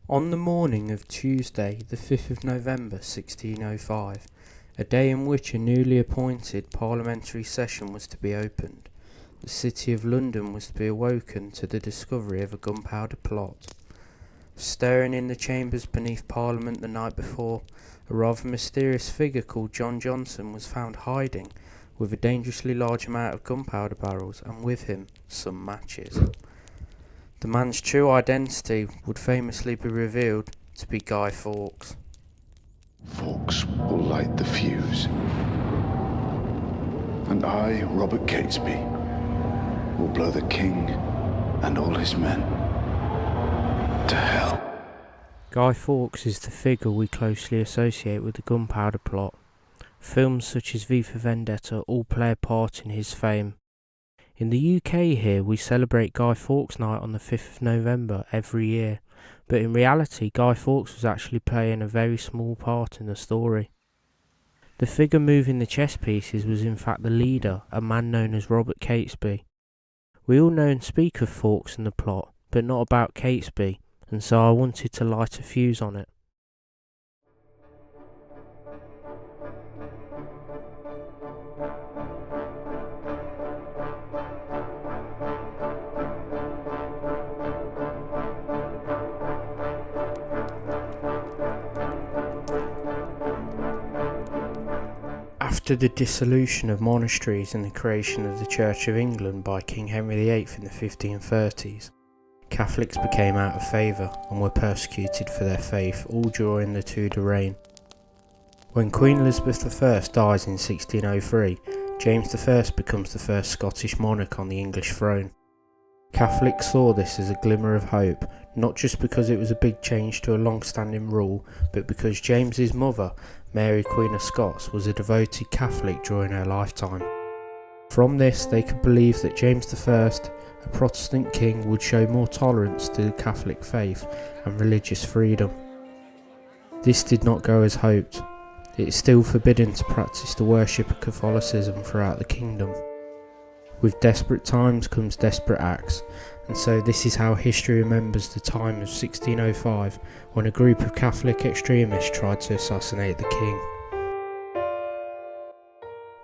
On the morning of Tuesday, the 5th of November 1605, a day in which a newly appointed parliamentary session was to be opened, the city of London was to be awoken to the discovery of a gunpowder plot. Stirring in the chambers beneath Parliament the night before, a rather mysterious figure called John Johnson was found hiding with a dangerously large amount of gunpowder barrels and with him some matches. The man's true identity would famously be revealed to be Guy Fawkes. Fawkes will light the fuse. And I, Robert Catesby, will blow the king and all his men to hell. Guy Fawkes is the figure we closely associate with the Gunpowder Plot. Films such as V for Vendetta all play a part in his fame. In the UK here, we celebrate Guy Fawkes Night on the 5th of November every year, but in reality Guy Fawkes was actually playing a very small part in the story. The figure moving the chess pieces was in fact the leader, a man known as Robert Catesby. We all know and speak of Fawkes in the plot, but not about Catesby, and so I wanted to light a fuse on it. After the dissolution of monasteries and the creation of the Church of England by King Henry VIII in the 1530s, Catholics became out of favour and were persecuted for their faith all during the Tudor reign. When Queen Elizabeth I dies in 1603, James I becomes the first Scottish monarch on the English throne. Catholics saw this as a glimmer of hope, not just because it was a big change to a long-standing rule, but because James's mother, Mary Queen of Scots, was a devoted Catholic during her lifetime. From this they could believe that James I, a Protestant king, would show more tolerance to the Catholic faith and religious freedom. This did not go as hoped. It is still forbidden to practice the worship of Catholicism throughout the kingdom. With desperate times comes desperate acts, and so this is how history remembers the time of 1605 when a group of Catholic extremists tried to assassinate the king.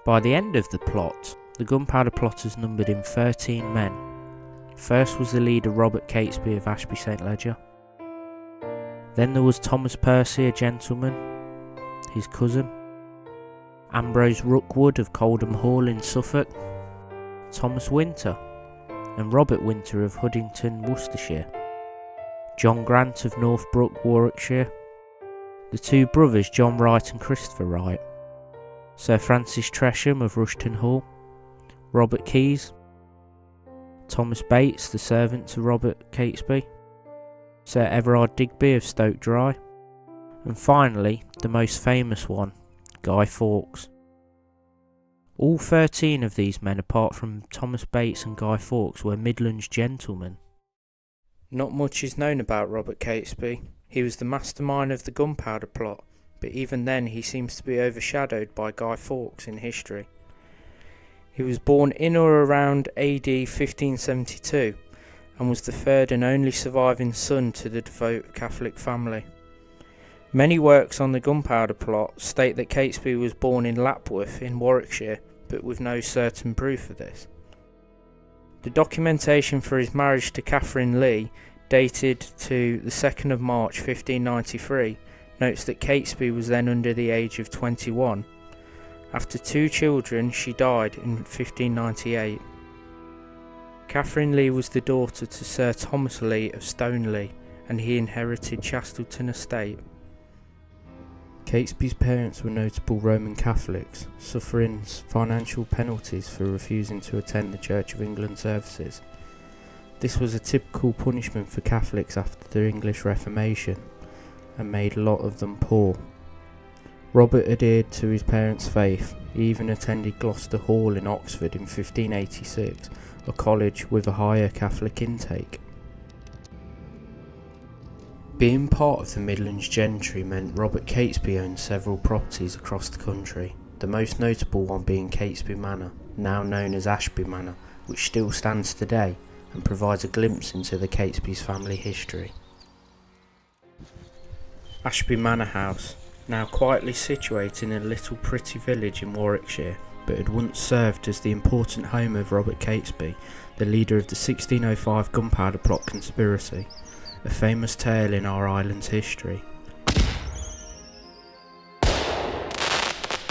By the end of the plot, the Gunpowder Plotters numbered in 13 men. First was the leader Robert Catesby of Ashby St Ledger. Then there was Thomas Percy, a gentleman, his cousin, Ambrose Rookwood of Coldham Hall in Suffolk, Thomas Winter, and Robert Winter of Huddington, Worcestershire, John Grant of Northbrook, Warwickshire, the two brothers John Wright and Christopher Wright, Sir Francis Tresham of Rushton Hall, Robert Keyes, Thomas Bates, the servant to Robert Catesby, Sir Everard Digby of Stoke Dry, and finally, the most famous one, Guy Fawkes. All 13 of these men, apart from Thomas Bates and Guy Fawkes, were Midlands gentlemen. Not much is known about Robert Catesby. He was the mastermind of the Gunpowder Plot, but even then he seems to be overshadowed by Guy Fawkes in history. He was born in or around AD 1572 and was the third and only surviving son to the devout Catholic family. Many works on the Gunpowder Plot state that Catesby was born in Lapworth in Warwickshire, but with no certain proof of this. The documentation for his marriage to Catherine Lee, dated to the 2nd of March 1593, notes that Catesby was then under the age of 21. After 2 children, she died in 1598. Catherine Lee was the daughter to Sir Thomas Lee of Stoneleigh, and he inherited Chastleton estate. Catesby's parents were notable Roman Catholics, suffering financial penalties for refusing to attend the Church of England services. This was a typical punishment for Catholics after the English Reformation, and made a lot of them poor. Robert adhered to his parents' faith. He even attended Gloucester Hall in Oxford in 1586, a college with a higher Catholic intake. Being part of the Midlands gentry meant Robert Catesby owned several properties across the country, the most notable one being Catesby Manor, now known as Ashby Manor, which still stands today and provides a glimpse into the Catesby's family history. Ashby Manor House, now quietly situated in a little pretty village in Warwickshire, but had once served as the important home of Robert Catesby, the leader of the 1605 Gunpowder Plot conspiracy, a famous tale in our island's history.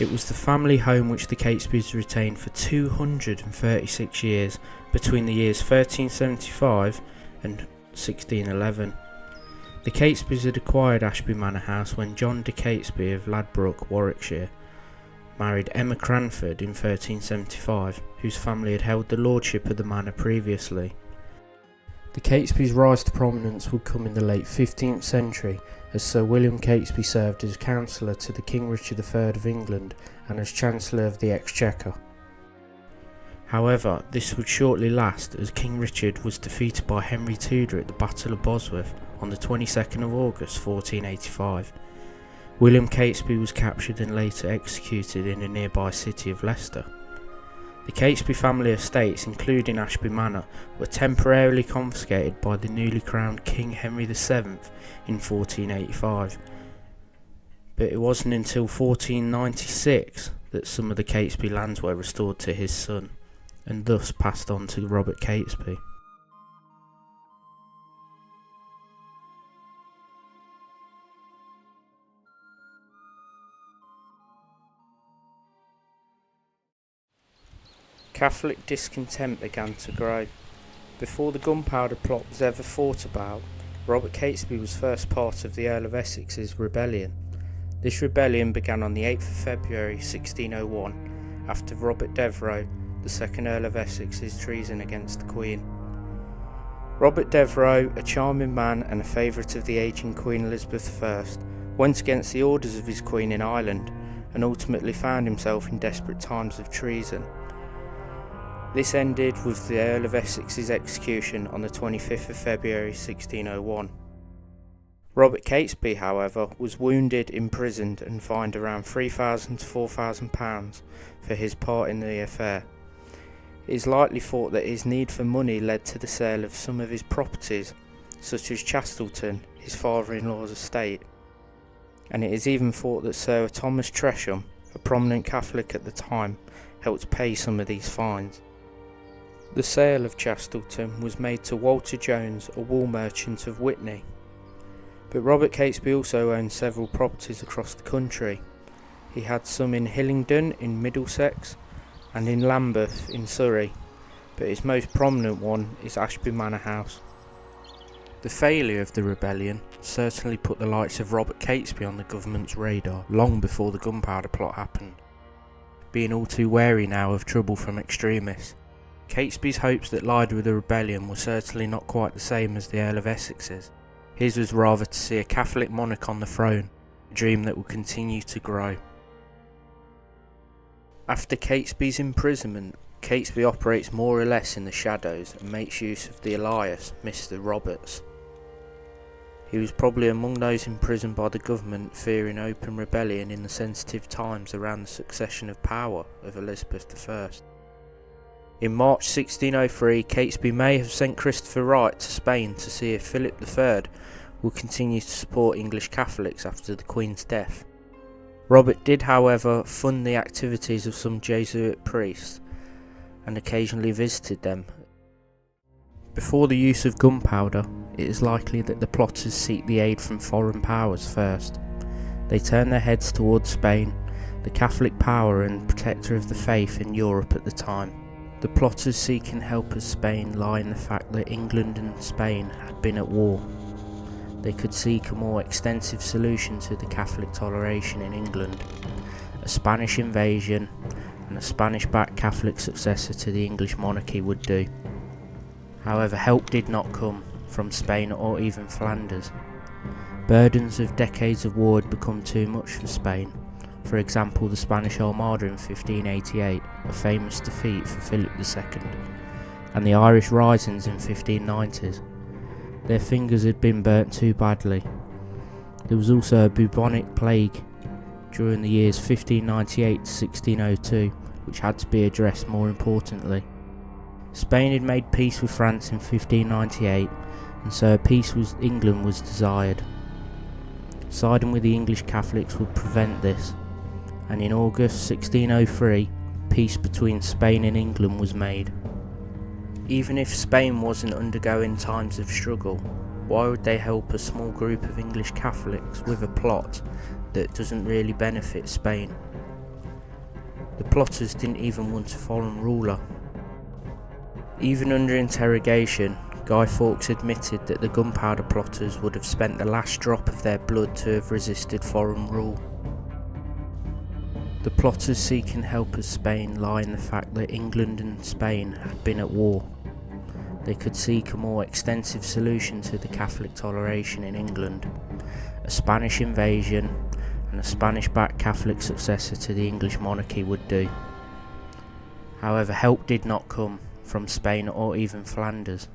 It was the family home which the Catesbys retained for 236 years, between the years 1375 and 1611. The Catesbys had acquired Ashby Manor House when John de Catesby of Ladbroke, Warwickshire, married Emma Cranford in 1375, whose family had held the lordship of the manor previously. The Catesbys' rise to prominence would come in the late 15th century, as Sir William Catesby served as counsellor to the King Richard III of England and as Chancellor of the Exchequer. However, this would shortly last, as King Richard was defeated by Henry Tudor at the Battle of Bosworth on the 22nd of August 1485. William Catesby was captured and later executed in a nearby city of Leicester. The Catesby family estates, including Ashby Manor, were temporarily confiscated by the newly crowned King Henry VII in 1485, but it wasn't until 1496 that some of the Catesby lands were restored to his son, and thus passed on to Robert Catesby. Catholic discontent began to grow. Before the Gunpowder Plot was ever thought about, Robert Catesby was first part of the Earl of Essex's rebellion. This rebellion began on the 8th of February 1601, after Robert Devereux, the second Earl of Essex's treason against the Queen. Robert Devereux, a charming man and a favourite of the ageing Queen Elizabeth I, went against the orders of his Queen in Ireland, and ultimately found himself in desperate times of treason. This ended with the Earl of Essex's execution on the 25th of February 1601. Robert Catesby, however, was wounded, imprisoned and fined around £3,000 to £4,000 for his part in the affair. It is likely thought that his need for money led to the sale of some of his properties, such as Chastleton, his father-in-law's estate, and it is even thought that Sir Thomas Tresham, a prominent Catholic at the time, helped pay some of these fines. The sale of Chastleton was made to Walter Jones, a wool merchant of Witney. But Robert Catesby also owned several properties across the country. He had some in Hillingdon in Middlesex and in Lambeth in Surrey, but his most prominent one is Ashby Manor House. The failure of the rebellion certainly put the likes of Robert Catesby on the government's radar long before the Gunpowder Plot happened. Being all too wary now of trouble from extremists, Catesby's hopes that lied with the rebellion were certainly not quite the same as the Earl of Essex's. His was rather to see a Catholic monarch on the throne, a dream that would continue to grow. After Catesby's imprisonment, Catesby operates more or less in the shadows and makes use of the alias Mr. Roberts. He was probably among those imprisoned by the government fearing open rebellion in the sensitive times around the succession of power of Elizabeth I. In March 1603, Catesby may have sent Christopher Wright to Spain to see if Philip III would continue to support English Catholics after the Queen's death. Robert did, however, fund the activities of some Jesuit priests and occasionally visited them. Before the use of gunpowder, it is likely that the plotters seek the aid from foreign powers first. They turn their heads towards Spain, the Catholic power and protector of the faith in Europe at the time. The plotters seeking help of Spain lie in the fact that England and Spain had been at war. They could seek a more extensive solution to the Catholic toleration in England, a Spanish invasion, and a Spanish-backed Catholic successor to the English monarchy would do. However, help did not come from Spain or even Flanders. Burdens of decades of war had become too much for Spain. For example, the Spanish Armada in 1588, a famous defeat for Philip II, and the Irish Risings in 1590s. Their fingers had been burnt too badly. There was also a bubonic plague during the years 1598 to 1602, which had to be addressed more importantly. Spain had made peace with France in 1598, and so a peace with England was desired. Siding with the English Catholics would prevent this, and in August 1603, peace between Spain and England was made. Even if Spain wasn't undergoing times of struggle, why would they help a small group of English Catholics with a plot that doesn't really benefit Spain? The plotters didn't even want a foreign ruler. Even under interrogation, Guy Fawkes admitted that the Gunpowder plotters would have spent the last drop of their blood to have resisted foreign rule. The plotters seeking help of Spain lie in the fact that England and Spain had been at war. They could seek a more extensive solution to the Catholic toleration in England, a Spanish invasion, and a Spanish-backed Catholic successor to the English monarchy would do. However, help did not come from Spain or even Flanders.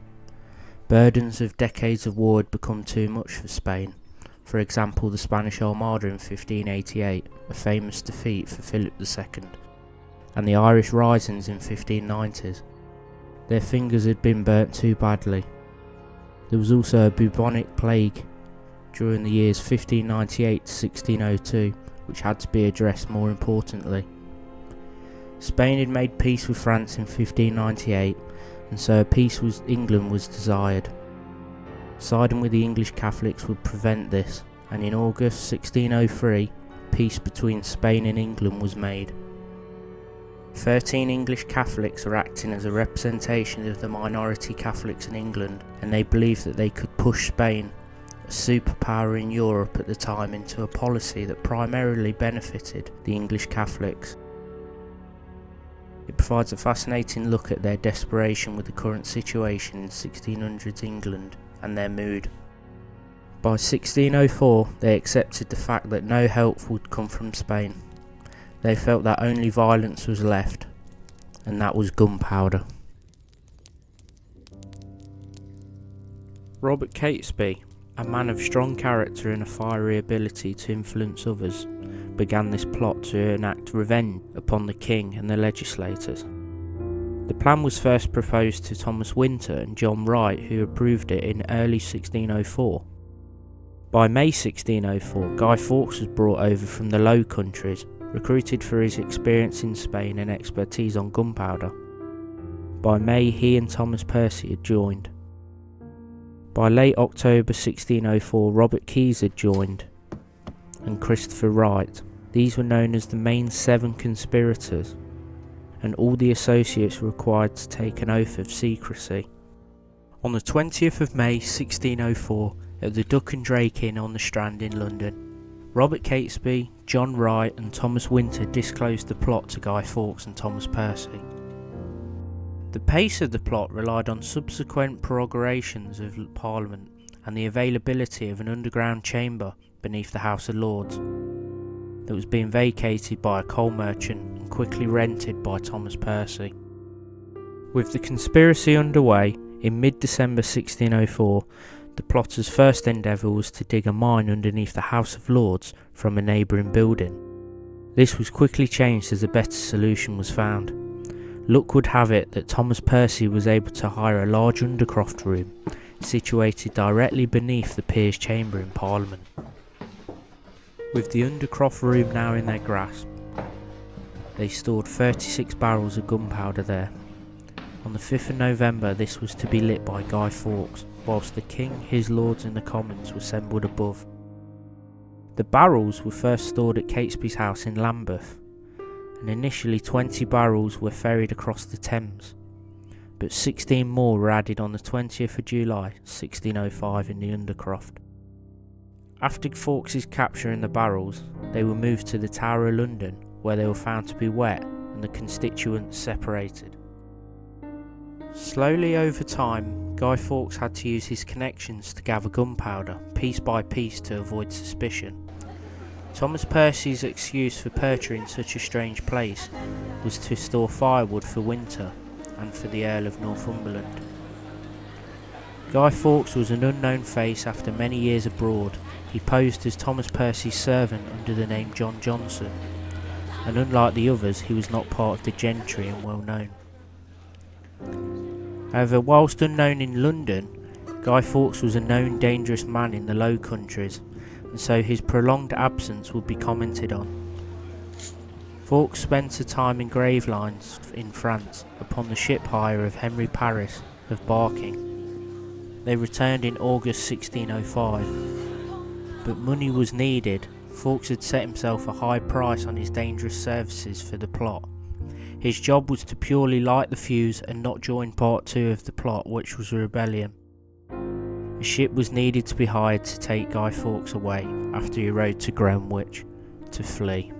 Burdens of decades of war had become too much for Spain. For example, the Spanish Armada in 1588, a famous defeat for Philip II, and the Irish Risings in 1590s. Their fingers had been burnt too badly. There was also a bubonic plague during the years 1598 to 1602, which had to be addressed more importantly. Spain had made peace with France in 1598, and so a peace with England was desired. Siding with the English Catholics would prevent this, and in August 1603, peace between Spain and England was made. 13 English Catholics were acting as a representation of the minority Catholics in England, and they believed that they could push Spain, a superpower in Europe at the time, into a policy that primarily benefited the English Catholics. It provides a fascinating look at their desperation with the current situation in 1600s England and their mood. By 1604, they accepted the fact that no help would come from Spain. They felt that only violence was left, and that was gunpowder. Robert Catesby, a man of strong character and a fiery ability to influence others, began this plot to enact revenge upon the king and the legislators. The plan was first proposed to Thomas Winter and John Wright, who approved it in early 1604. By May 1604, Guy Fawkes was brought over from the Low Countries, recruited for his experience in Spain and expertise on gunpowder. By May, he and Thomas Percy had joined. By late October 1604, Robert Guise had joined, and Christopher Wright. These were known as the main 7 conspirators, and all the associates were required to take an oath of secrecy. On the 20th of May 1604, at the Duck and Drake Inn on the Strand in London, Robert Catesby, John Wright and Thomas Winter disclosed the plot to Guy Fawkes and Thomas Percy. The pace of the plot relied on subsequent prorogations of Parliament and the availability of an underground chamber beneath the House of Lords that was being vacated by a coal merchant and quickly rented by Thomas Percy. With the conspiracy underway, in mid-December 1604, the plotters' first endeavour was to dig a mine underneath the House of Lords from a neighbouring building. This was quickly changed as a better solution was found. Luck would have it that Thomas Percy was able to hire a large undercroft room situated directly beneath the Peers' Chamber in Parliament. With the undercroft room now in their grasp, they stored 36 barrels of gunpowder there. On the 5th of November, this was to be lit by Guy Fawkes, whilst the King, his lords and the Commons were assembled above. The barrels were first stored at Catesby's house in Lambeth, and initially 20 barrels were ferried across the Thames, but 16 more were added on the 20th of July 1605 in the Undercroft. After Fawkes' capture in the barrels, they were moved to the Tower of London, where they were found to be wet and the constituents separated. Slowly over time, Guy Fawkes had to use his connections to gather gunpowder, piece by piece, to avoid suspicion. Thomas Percy's excuse for perching such a strange place was to store firewood for winter and for the Earl of Northumberland. Guy Fawkes was an unknown face after many years abroad. He posed as Thomas Percy's servant under the name John Johnson, and unlike the others, he was not part of the gentry and well known. However, whilst unknown in London, Guy Fawkes was a known dangerous man in the Low Countries, and and so his prolonged absence would be commented on. Fawkes spent a time in Gravelines in France upon the ship hire of Henry Paris of Barking. They returned in August 1605, but money was needed. Fawkes had set himself a high price on his dangerous services for the plot. His job was to purely light the fuse and not join part 2 of the plot, which was a rebellion. A ship was needed to be hired to take Guy Fawkes away after he rode to Greenwich to flee.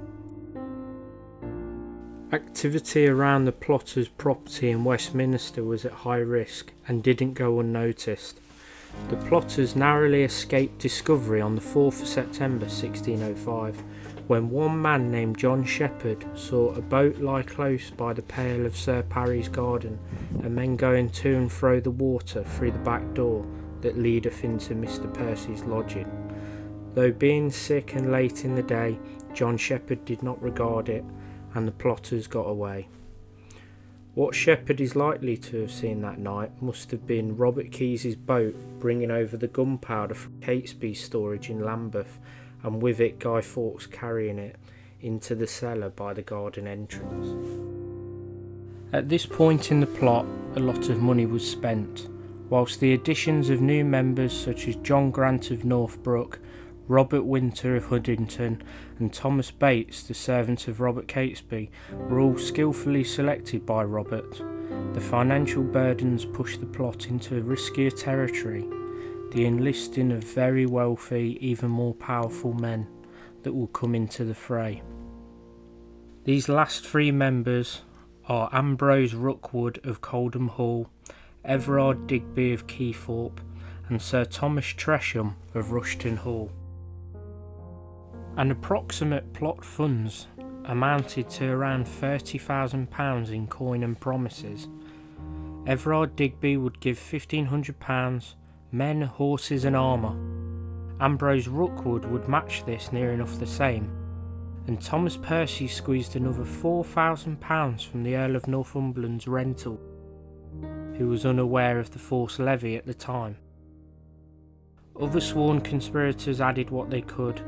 Activity around the plotter's property in Westminster was at high risk and didn't go unnoticed. The plotters narrowly escaped discovery on the 4th of September 1605, when one man named John Shepherd saw a boat lie close by the pale of Sir Parry's garden, and men going to and fro the water through the back door that leadeth into Mr. Percy's lodging. Though being sick and late in the day, John Shepherd did not regard it, and the plotters got away. What Shepherd is likely to have seen that night must have been Robert Guise's boat bringing over the gunpowder from Catesby's storage in Lambeth, and with it Guy Fawkes carrying it into the cellar by the garden entrance. At this point in the plot, a lot of money was spent, whilst the additions of new members such as John Grant of Northbrook, Robert Winter of Huddington, and Thomas Bates, the servant of Robert Catesby, were all skillfully selected by Robert. The financial burdens pushed the plot into riskier territory, the enlisting of very wealthy, even more powerful men that will come into the fray. These last 3 members are Ambrose Rookwood of Coldham Hall, Everard Digby of Keythorpe, and Sir Thomas Tresham of Rushton Hall. An approximate plot funds amounted to around £30,000 in coin and promises. Everard Digby would give £1,500, men, horses and armour. Ambrose Rookwood would match this near enough the same, and Thomas Percy squeezed another £4,000 from the Earl of Northumberland's rental, who was unaware of the forced levy at the time. Other sworn conspirators added what they could,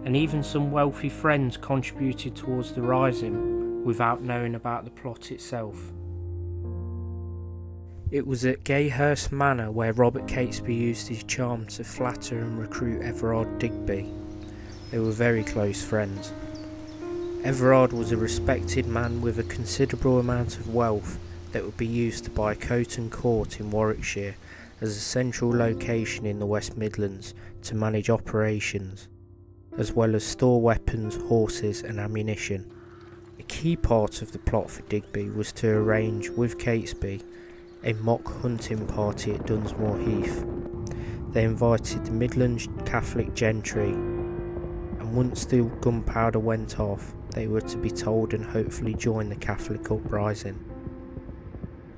and even some wealthy friends contributed towards the rising without knowing about the plot itself. It was at Gayhurst Manor where Robert Catesby used his charm to flatter and recruit Everard Digby. They were very close friends. Everard was a respected man with a considerable amount of wealth that would be used to buy Coton Court in Warwickshire as a central location in the West Midlands to manage operations, as well as store weapons, horses and ammunition. A key part of the plot for Digby was to arrange with Catesby a mock hunting party at Dunsmore Heath. They invited the Midland Catholic gentry, and once the gunpowder went off, they were to be told and hopefully join the Catholic uprising.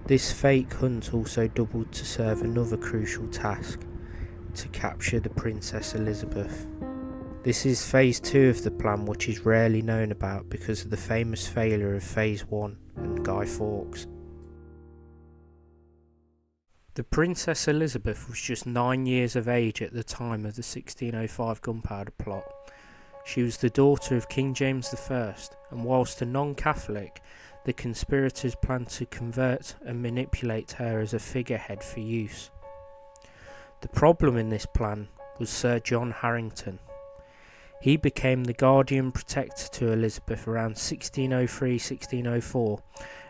This fake hunt also doubled to serve another crucial task: to capture the Princess Elizabeth. This is phase 2 of the plan, which is rarely known about because of the famous failure of phase 1 and Guy Fawkes. The Princess Elizabeth was just 9 years of age at the time of the 1605 Gunpowder Plot. She was the daughter of King James I, and whilst a non-Catholic, the conspirators planned to convert and manipulate her as a figurehead for use. The problem in this plan was Sir John Harrington. He became the guardian protector to Elizabeth around 1603-1604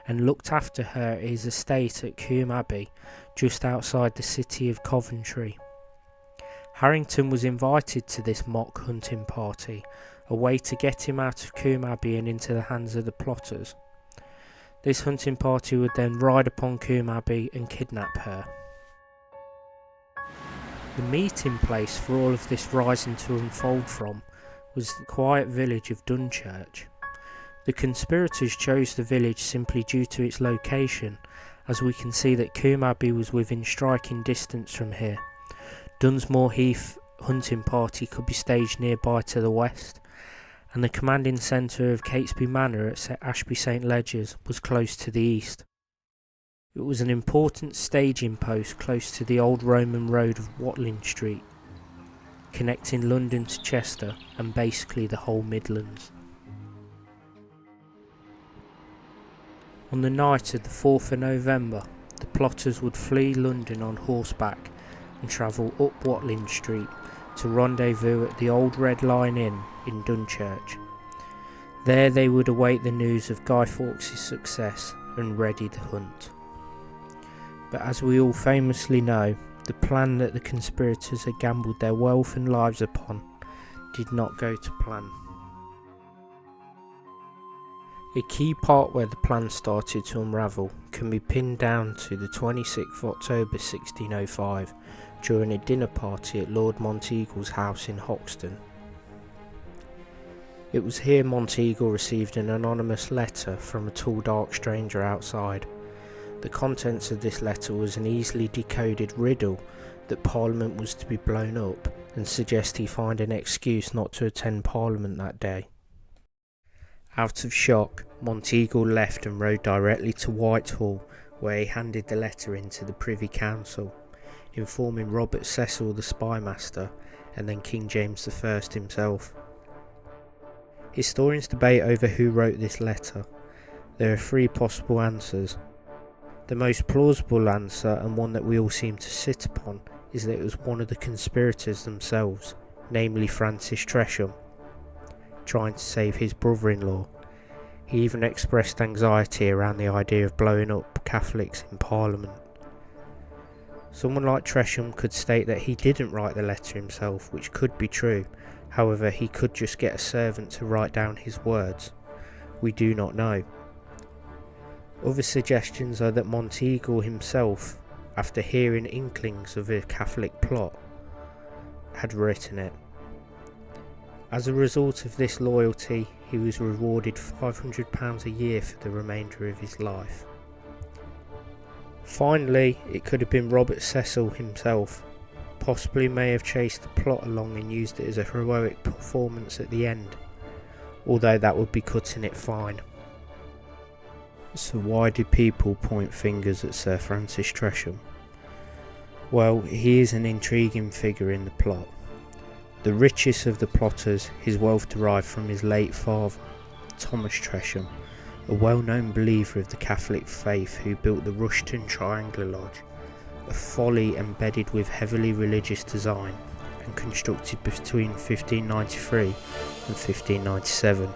and looked after her at his estate at Coombe Abbey, just outside the city of Coventry. Harrington was invited to this mock hunting party, a way to get him out of Coombe Abbey and into the hands of the plotters. This hunting party would then ride upon Coombe Abbey and kidnap her. The meeting place for all of this rising to unfold from was the quiet village of Dunchurch. The conspirators chose the village simply due to its location, as we can see that Coombe Abbey was within striking distance from here. Dunsmore Heath hunting party could be staged nearby to the west, and the commanding centre of Catesby Manor at Ashby St Ledgers was close to the east. It was an important staging post close to the old Roman road of Watling Street. connecting London to Chester and basically the whole Midlands. On the night of the 4th of November, the plotters would flee London on horseback and travel up Watling Street to rendezvous at the Old Red Lion Inn in Dunchurch. There they would await the news of Guy Fawkes' success and ready the hunt. But as we all famously know, the plan that the conspirators had gambled their wealth and lives upon did not go to plan. A key part where the plan started to unravel can be pinned down to the 26th of October 1605 during a dinner party at Lord Monteagle's house in Hoxton. It was here Monteagle received an anonymous letter from a tall dark stranger outside. The contents of this letter was an easily decoded riddle that Parliament was to be blown up and suggest he find an excuse not to attend Parliament that day. Out of shock, Monteagle left and rode directly to Whitehall, where he handed the letter in to the Privy Council, informing Robert Cecil the spymaster and then King James I himself. Historians debate over who wrote this letter. There are three possible answers. The most plausible answer, and one that we all seem to sit upon, is that it was one of the conspirators themselves, namely Francis Tresham, trying to save his brother-in-law. He even expressed anxiety around the idea of blowing up Catholics in Parliament. Someone like Tresham could state that he didn't write the letter himself, which could be true. However, he could just get a servant to write down his words. We do not know. Other suggestions are that Monteagle himself, after hearing inklings of a Catholic plot, had written it. As a result of this loyalty, he was rewarded £500 a year for the remainder of his life. Finally, it could have been Robert Cecil himself. Possibly may have chased the plot along and used it as a heroic performance at the end, although that would be cutting it fine. So why do people point fingers at Sir Francis Tresham? Well, he is an intriguing figure in the plot. The richest of the plotters, his wealth derived from his late father, Thomas Tresham, a well-known believer of the Catholic faith who built the Rushton Triangular Lodge, a folly embedded with heavily religious design and constructed between 1593 and 1597.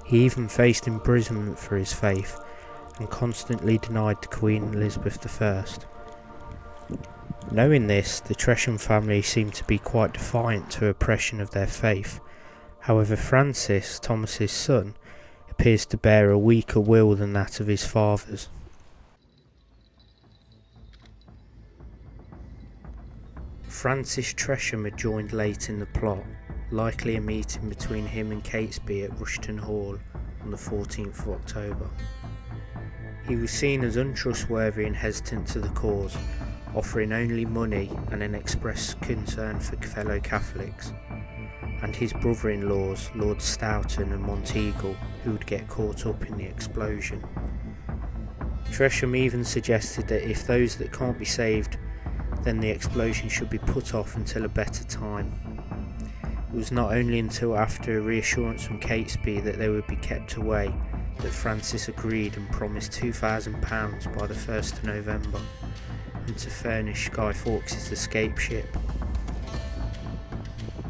He even faced imprisonment for his faith and constantly denied the Queen Elizabeth I. Knowing this, the Tresham family seemed to be quite defiant to oppression of their faith. However, Francis, Thomas's son, appears to bear a weaker will than that of his father's. Francis Tresham had joined late in the plot, likely a meeting between him and Catesby at Rushton Hall on the 14th of October. He was seen as untrustworthy and hesitant to the cause, offering only money and an express concern for fellow Catholics, and his brother-in-laws, Lord Stoughton and Monteagle, who would get caught up in the explosion. Tresham even suggested that if those that can't be saved, then the explosion should be put off until a better time. It was not only until after a reassurance from Catesby that they would be kept away that Francis agreed and promised £2,000 by the 1st of November, and to furnish Guy Fawkes' escape ship.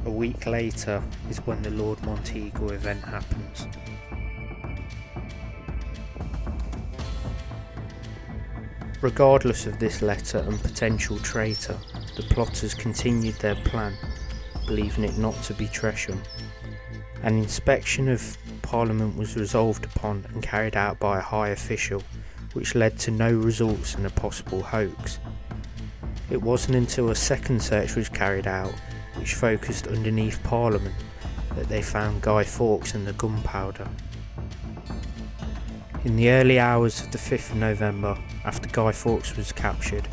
A week later is when the Lord Monteagle event happens. Regardless of this letter and potential traitor, the plotters continued their plan, believing it not to be Tresham. An inspection of Parliament was resolved upon and carried out by a high official, which led to no results and a possible hoax. It wasn't until a second search was carried out, which focused underneath Parliament, that they found Guy Fawkes and the gunpowder. In the early hours of the 5th of November, after Guy Fawkes was captured,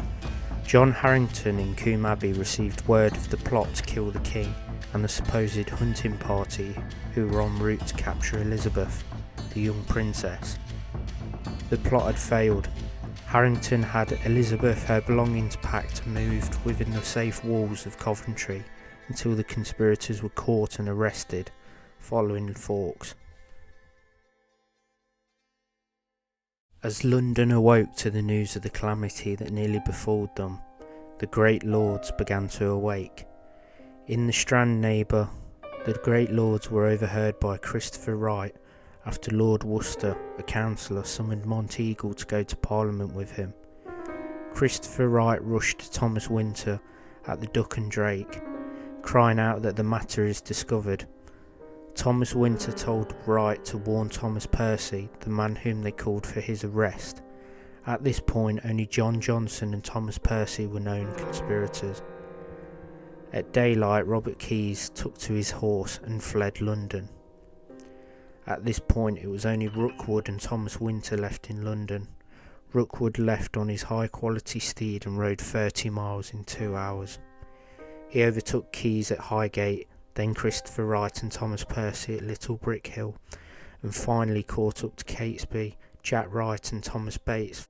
John Harrington in Combe Abbey received word of the plot to kill the king and the supposed hunting party who were en route to capture Elizabeth, the young princess. The plot had failed. Harrington had Elizabeth, her belongings packed and moved within the safe walls of Coventry until the conspirators were caught and arrested following Fawkes. As London awoke to the news of the calamity that nearly befalled them, the great lords began to awake. In the Strand neighbour, the great lords were overheard by Christopher Wright after Lord Worcester, a councillor, summoned Monteagle to go to Parliament with him. Christopher Wright rushed to Thomas Winter at the Duck and Drake, crying out that the matter is discovered. Thomas Winter told Wright to warn Thomas Percy, the man whom they called for his arrest. At this point, only John Johnson and Thomas Percy were known conspirators. At daylight, Robert Guise took to his horse and fled London. At this point, it was only Rookwood and Thomas Winter left in London. Rookwood left on his high-quality steed and rode 30 miles in 2 hours. He overtook Guise at Highgate, then Christopher Wright and Thomas Percy at Little Brick Hill, and finally caught up to Catesby, Jack Wright and Thomas Bates.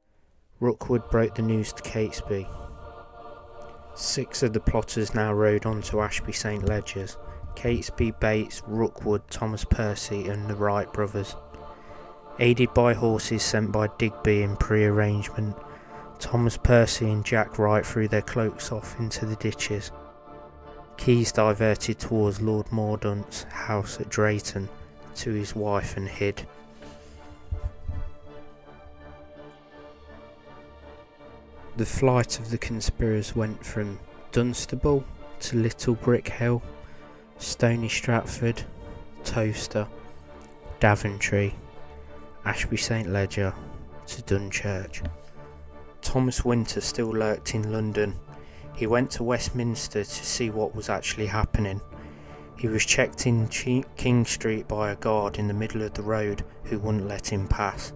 Rookwood broke the news to Catesby. 6 of the plotters now rode on to Ashby St Ledgers: Catesby, Bates, Rookwood, Thomas Percy and the Wright brothers. Aided by horses sent by Digby in pre-arrangement, Thomas Percy and Jack Wright threw their cloaks off into the ditches. Guise diverted towards Lord Mordaunt's house at Drayton to his wife and hid. The flight of the conspirators went from Dunstable to Little Brick Hill, Stony Stratford, Towcester, Daventry, Ashby St Ledger to Dunchurch. Thomas Winter still lurked in London. He went to Westminster to see what was actually happening. He was checked in King Street by a guard in the middle of the road who wouldn't let him pass.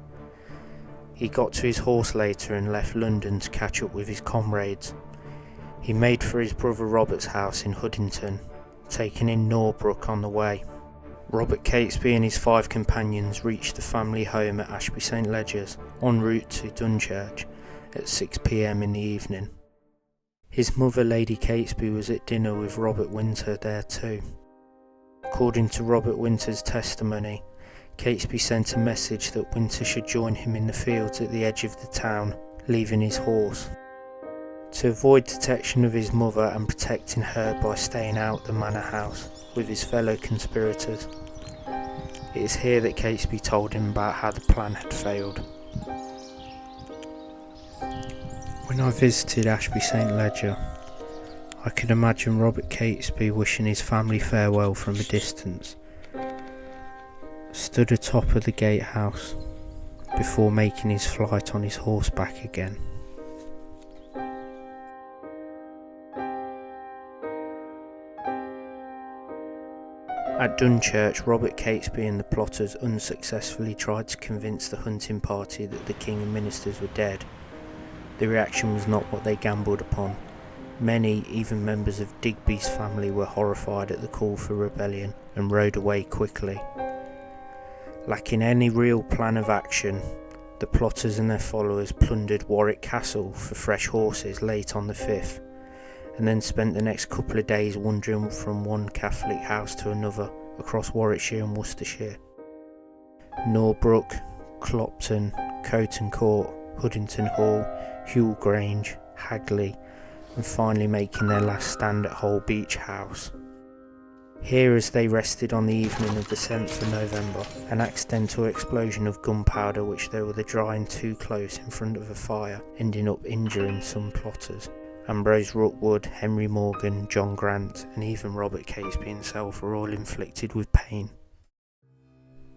He got to his horse later and left London to catch up with his comrades. He made for his brother Robert's house in Huddington, taking in Norbrook on the way. Robert Catesby and his 5 companions reached the family home at Ashby St Ledgers en route to Dunchurch at 6 p.m. in the evening. His mother, Lady Catesby, was at dinner with Robert Winter there too. According to Robert Winter's testimony, Catesby sent a message that Winter should join him in the fields at the edge of the town, leaving his horse. To avoid detection of his mother and protecting her by staying out the manor house with his fellow conspirators. It is here that Catesby told him about how the plan had failed. When I visited Ashby St Ledger, I could imagine Robert Catesby wishing his family farewell from a distance, stood atop of the gatehouse before making his flight on his horse back again. At Dunchurch, Robert Catesby and the plotters unsuccessfully tried to convince the hunting party that the king and ministers were dead. The reaction was not what they gambled upon. Many, even members of Digby's family, were horrified at the call for rebellion and rode away quickly. Lacking any real plan of action, the plotters and their followers plundered Warwick Castle for fresh horses late on the 5th, and then spent the next couple of days wandering from one Catholic house to another across Warwickshire and Worcestershire. Norbrook, Clopton, Coton Court, Huddington Hall, Hewell Grange, Hagley, and finally making their last stand at Holbeach House. Here, as they rested on the evening of the 7th of November, an accidental explosion of gunpowder which they were drying too close in front of a fire, ending up injuring some plotters. Ambrose Rookwood, Henry Morgan, John Grant, and even Robert Catesby himself were all inflicted with pain.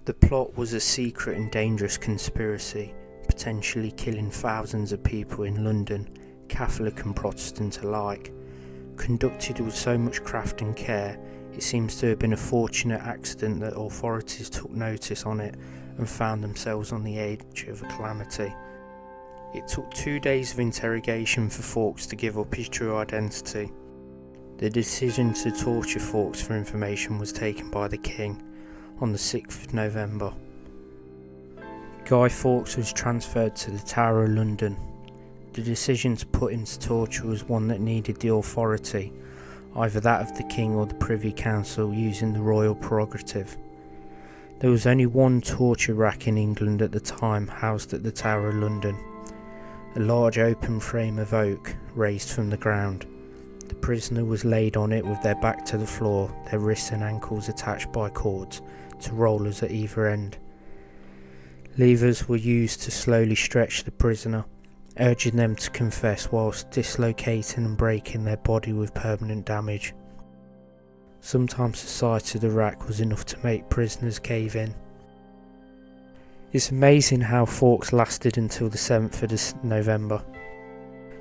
The plot was a secret and dangerous conspiracy, potentially killing thousands of people in London, Catholic and Protestant alike. Conducted with so much craft and care, it seems to have been a fortunate accident that authorities took notice on it and found themselves on the edge of a calamity. It took 2 days of interrogation for Fawkes to give up his true identity. The decision to torture Fawkes for information was taken by the King on the 6th of November. Guy Fawkes was transferred to the Tower of London. The decision to put him to torture was one that needed the authority either that of the King or the Privy Council, using the royal prerogative. There was only one torture rack in England at the time, housed at the Tower of London, a large open frame of oak raised from the ground. The prisoner was laid on it with their back to the floor, their wrists and ankles attached by cords to rollers at either end. Levers were used to slowly stretch the prisoner, urging them to confess whilst dislocating and breaking their body with permanent damage. Sometimes the sight of the rack was enough to make prisoners cave in. It's amazing how Fawkes lasted until the 7th of November.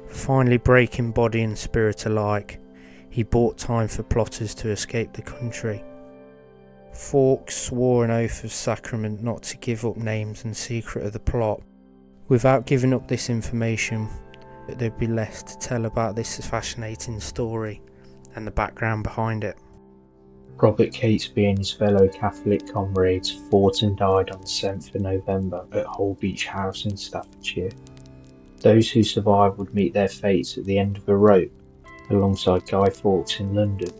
Finally breaking body and spirit alike, he bought time for plotters to escape the country. Fawkes swore an oath of sacrament not to give up names and secret of the plot. Without giving up this information, there'd be less to tell about this fascinating story and the background behind it. Robert Catesby and his fellow Catholic comrades fought and died on the 7th of November at Holbeach House in Staffordshire. Those who survived would meet their fates at the end of a rope, alongside Guy Fawkes in London,